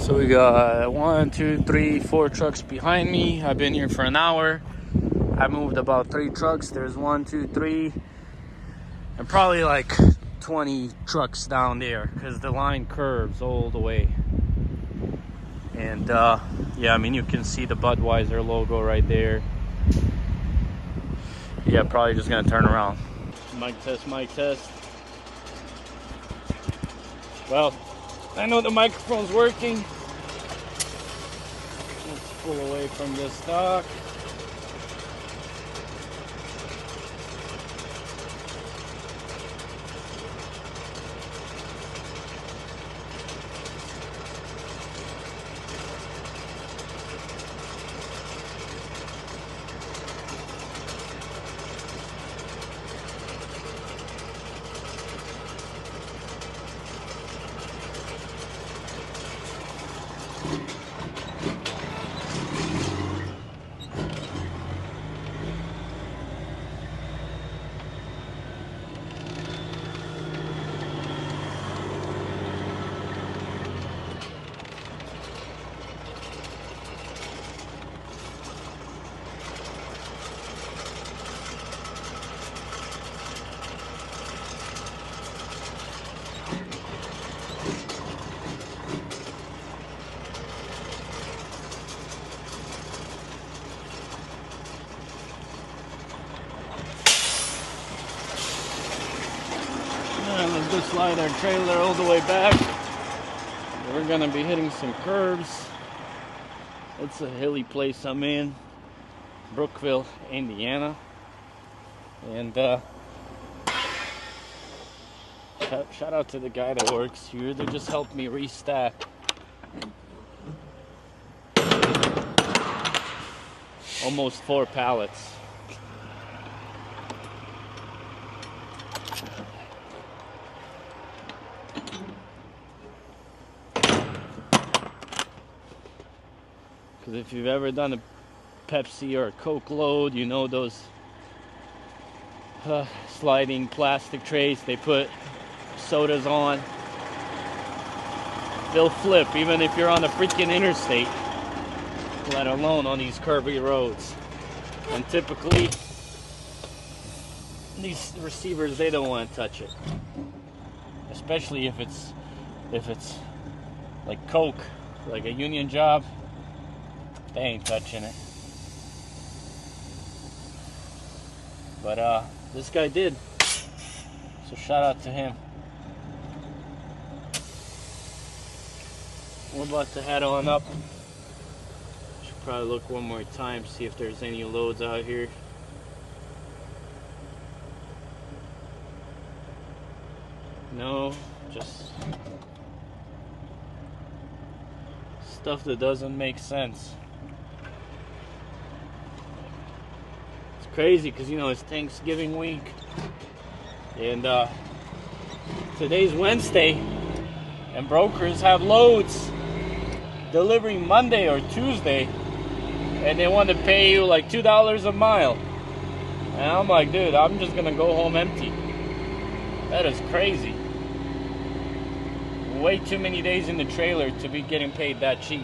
So we got 1, 2, 3, 4 trucks behind me. I've been here for an hour. I moved about 3 trucks. There's 1, 2, 3, and probably like 20 trucks down there because the line curves all the way. And yeah, I mean, you can see the Budweiser logo right there. Yeah, probably just gonna turn around. Mic test, mic test. Well, I know the microphone's working. Let's pull away from this dock. Let's just slide our trailer all the way back. We're gonna be hitting some curves. It's a hilly place I'm in, Brookville, Indiana. And shout out to the guy that works here. They just helped me restack almost 4 pallets. Because if you've ever done a Pepsi or a Coke load, you know those sliding plastic trays they put sodas on. They'll flip even if you're on the freaking interstate, let alone on these curvy roads. And typically, these receivers, they don't want to touch it. Especially if it's like Coke, like a union job. They ain't touching it. But this guy did. So shout out to him. We're about to head on up. Should probably look one more time, see if there's any loads out here. No, just stuff that doesn't make sense. Crazy because you know it's Thanksgiving week and today's Wednesday and brokers have loads delivering Monday or Tuesday and they want to pay you like $2 a mile, and I'm like, dude, I'm just gonna go home empty. That is crazy. Way too many days in the trailer to be getting paid that cheap.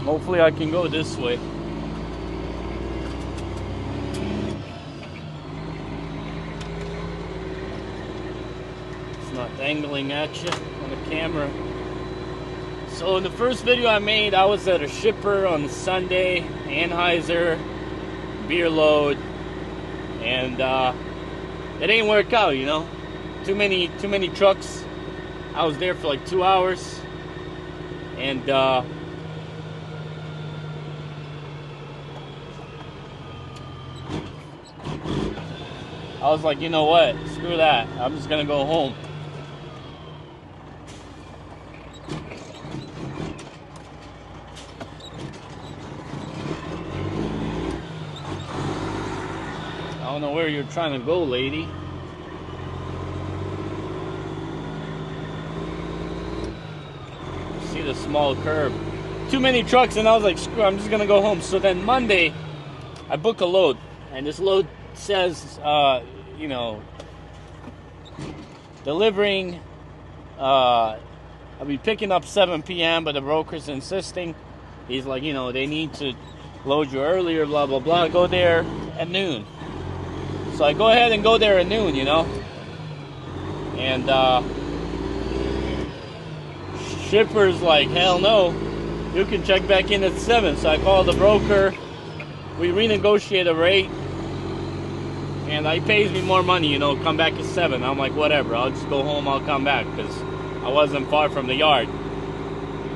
Hopefully I can go this way. It's not dangling at you on the camera. So in the first video I made, I was at a shipper on Sunday, Anheuser, beer load, and it ain't work out, you know. Too many trucks. I was there for like 2 hours, and I was like, you know what? Screw that. I'm just gonna go home. I don't know where you're trying to go, lady. See the small curb. too many trucks, and I was like, screw, I'm just gonna go home. So then Monday, I book a load, and this load says, you know, delivering, I'll be picking up 7 p.m., but the broker's insisting. He's like, you know, they need to load you earlier, blah, blah, blah. Go there at noon. So I go ahead and go there at noon, you know. And shipper's like, hell no. You can check back in at 7. So I call the broker. We renegotiate a rate. And he pays me more money, you know, come back at 7. I'm like, whatever. I'll just go home. I'll come back because I wasn't far from the yard.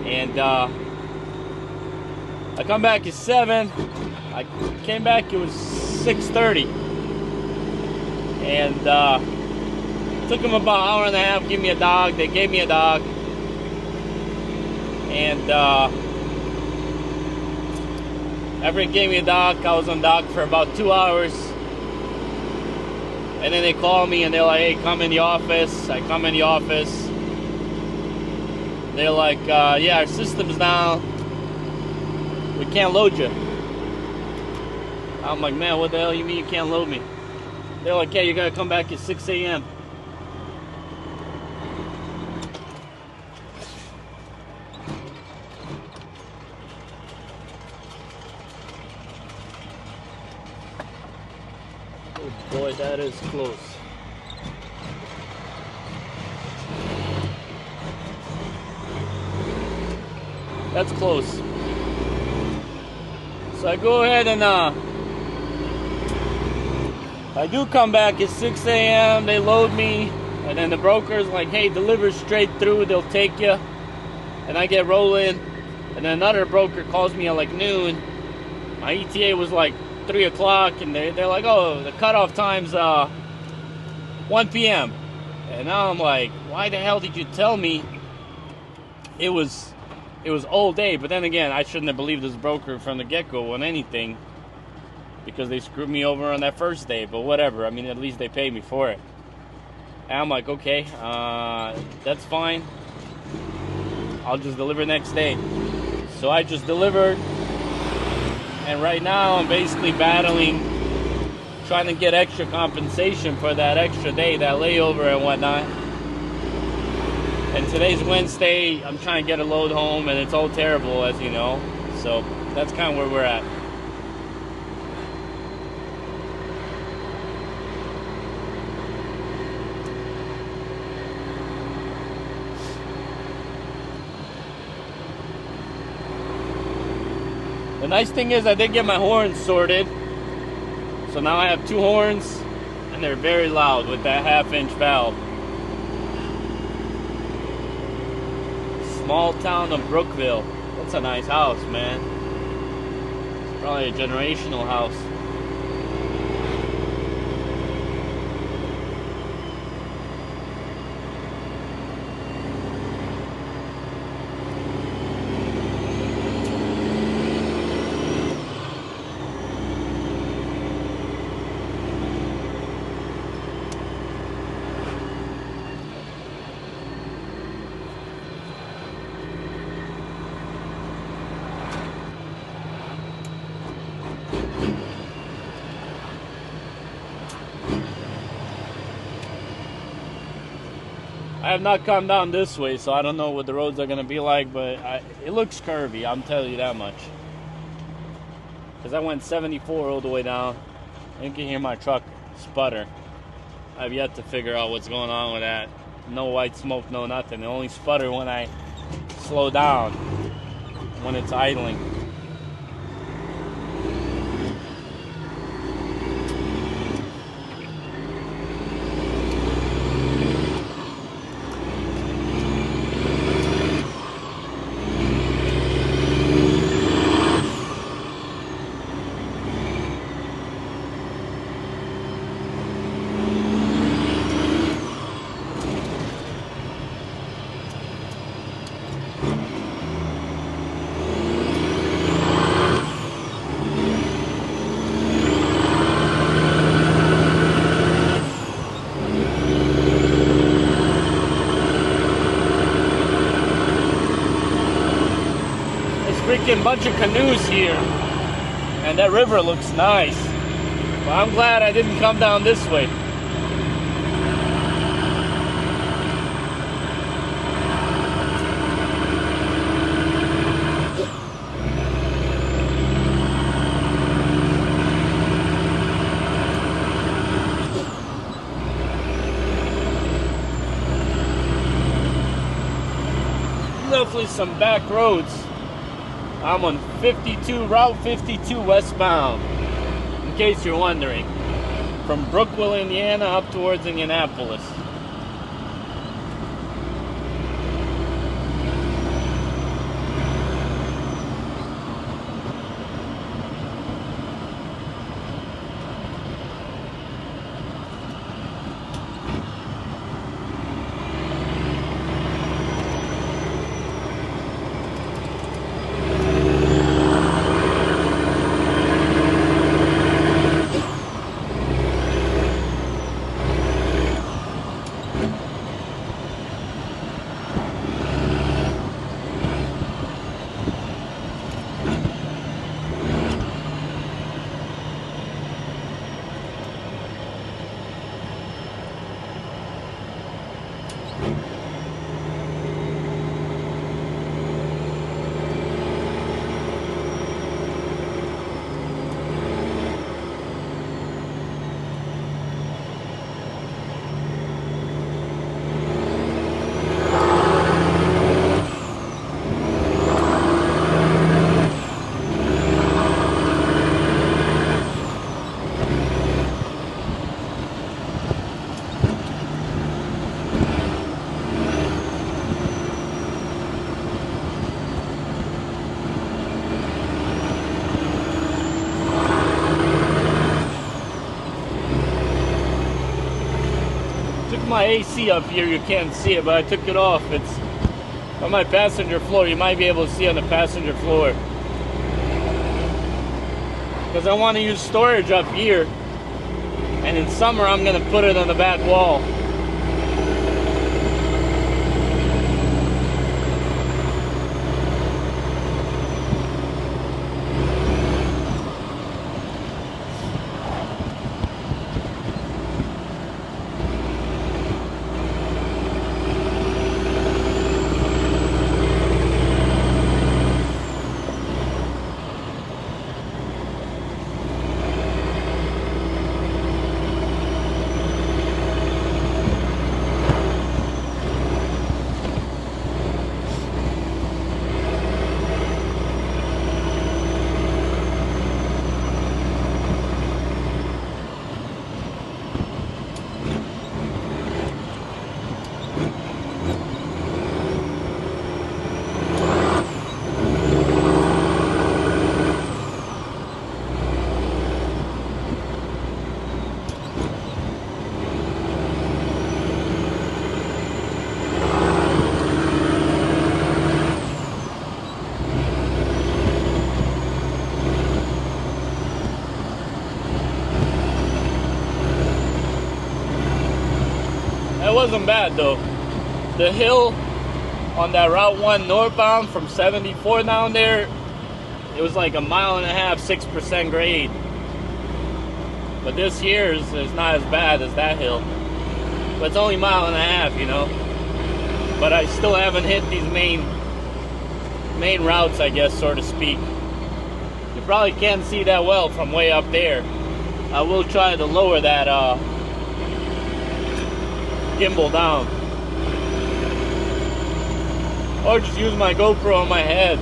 And I come back at 7. I came back. It was 6:30. And took them about an hour and a half, give me a dog. They gave me a dog. And after they gave me a dog, I was on dock for about 2 hours. And then they called me and they're like, hey, come in the office. I come in the office. They're like, yeah, our system's down. We can't load you. I'm like, man, what the hell you mean you can't load me? They're like, yeah, you gotta come back at 6 a.m. Oh boy, that is close. That's close. So I go ahead and I do come back at 6 a.m. They load me, and then the broker's like, hey, deliver straight through, they'll take you. And I get rolling, and then another broker calls me at like noon. My ETA was like 3 o'clock, and they're like, oh, the cutoff time's 1 p.m. And now I'm like, why the hell did you tell me it was all day? But then again, I shouldn't have believed this broker from the get-go on anything, because they screwed me over on that first day. But whatever, I mean, at least they paid me for it. And I'm like, okay, that's fine. I'll just deliver next day. So I just delivered, and right now I'm basically battling, trying to get extra compensation for that extra day, that layover and whatnot. And today's Wednesday, I'm trying to get a load home, and it's all terrible, as you know. So that's kind of where we're at. The nice thing is I did get my horns sorted. So now I have 2 horns, and they're very loud with that 1/2-inch valve. Small town of Brookville. That's a nice house, man. It's probably a generational house. I have not come down this way, so I don't know what the roads are going to be like, but it looks curvy, I'm telling you that much. Because I went 74 all the way down. You can hear my truck sputter. I've yet to figure out what's going on with that. No white smoke, no nothing. It only sputter when I slow down, when it's idling. looking bunch of canoes here, and that river looks nice. But I'm glad I didn't come down this way. Definitely some back roads. I'm on Route 52 westbound, in case you're wondering, from Brookville, Indiana up towards Indianapolis. My AC up here, you can't see it, but I took it off. It's on my passenger floor. You might be able to see on the passenger floor, because I want to use storage up here, and in summer I'm going to put it on the back wall. It wasn't bad though. The hill on that Route 1 northbound from 74 down there, it was like 1.5 miles, 6% grade. But this here is not as bad as that hill. But it's only 1.5 miles, you know. But I still haven't hit these main routes, I guess, so to speak. You probably can't see that well from way up there. I will try to lower that gimbal down, or just use my GoPro on my head.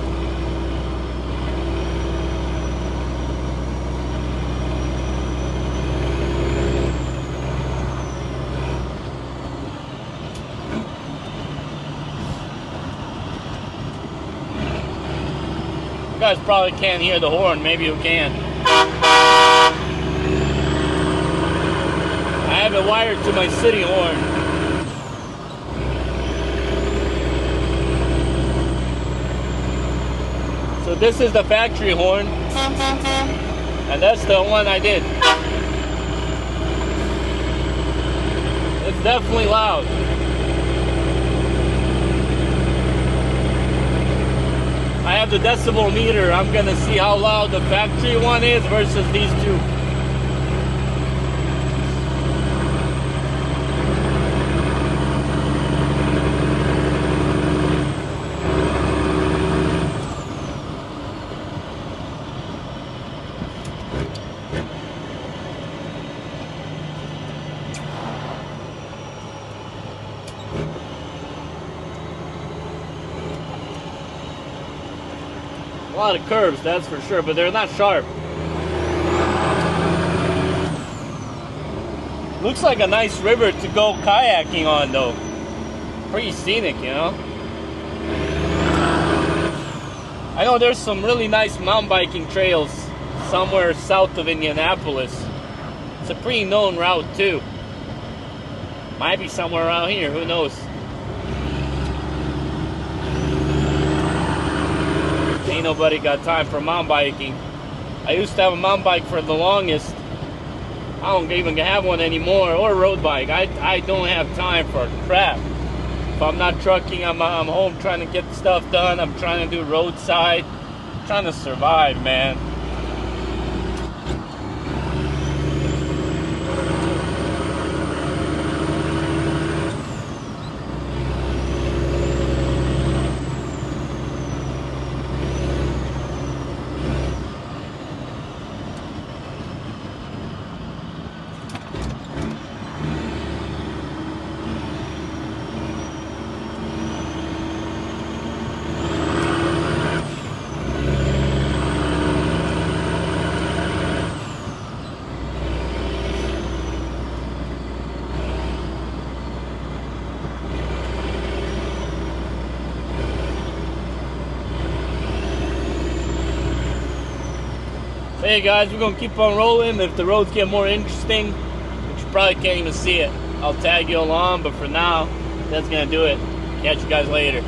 You guys probably can't hear the horn. Maybe you can. I have it wired to my city horn. So this is the factory horn, and that's the one I did. It's definitely loud. I have the decibel meter. I'm gonna see how loud the factory one is versus these two. A lot of curves, that's for sure, but they're not sharp. Looks like a nice river to go kayaking on, though. Pretty scenic, you know? I know there's some really nice mountain biking trails somewhere south of Indianapolis. It's a pretty known route, too. Might be somewhere around here, who knows? Ain't nobody got time for mountain biking. I used to have a mountain bike for the longest. I don't even have one anymore, or a road bike. I don't have time for crap. If I'm not trucking, I'm home trying to get stuff done. I'm trying to do roadside. I'm trying to survive, man. Hey guys, we're gonna keep on rolling. If the roads get more interesting, which you probably can't even see it, I'll tag you along, but for now, that's gonna do it. Catch you guys later.